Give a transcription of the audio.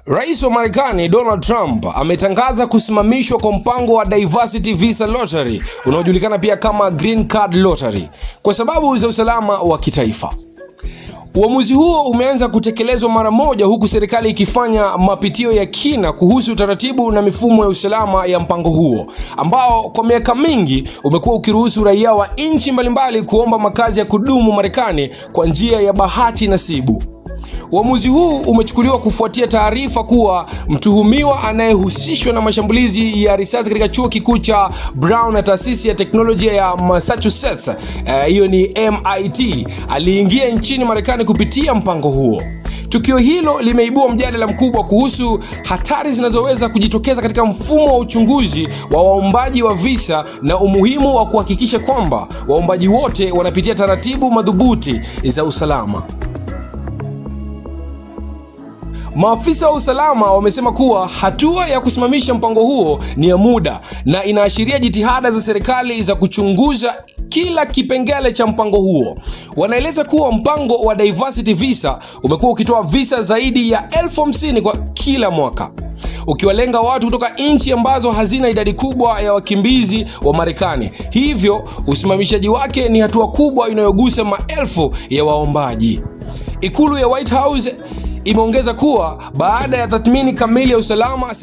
Rais wa Marekani Donald Trump ametangaza kusimamishwa kwa mpango wa Diversity Visa Lottery unaojulikana pia kama Green Card Lottery kwa sababu za usalama wa kitaifa. Uamuzi huo umeanza kutekelezwa mara moja, huku serikali ikifanya mapitio ya kina kuhusu utaratibu na mifumo ya usalama ya mpango huo ambao kwa miaka mingi umekuwa ukiruhusu raia wa nchi mbalimbali kuomba makazi ya kudumu Marekani kwa njia ya bahati nasibu. Uamuzi huu umechukuliwa kufuatia taarifa kuwa mtuhumiwa anayehusishwa na mashambulizi ya risasi katika chuo kikuu cha Brown na taasisi ya teknolojia ya Massachusetts, hiyo ni MIT, aliingia nchini Marekani kupitia mpango huo. Tukio hilo limeibua mjadala mkubwa kuhusu hatari zinazoweza kujitokeza katika mfumo wa uchunguzi wa waombaji wa visa na umuhimu wa kuhakikisha kwamba waombaji wote wanapitia taratibu madhubuti za usalama. Maafisa wa usalama wamesema kuwa hatua ya kusimamisha mpango huo ni ya muda na inaashiria jitihada za serikali za kuchunguza kila kipengele cha mpango huo. Wanaeleza kuwa mpango wa Diversity Visa umekuwa ukitoa visa zaidi ya 50,000 kwa kila mwaka, ukiwalenga watu kutoka nchi ambazo hazina idadi kubwa ya wakimbizi wa Marekani. Hivyo usimamishaji wake ni hatua kubwa inayogusa maelfu ya waombaji. Ikulu ya White House imeongeza kuwa baada ya tathmini kamili ya usalama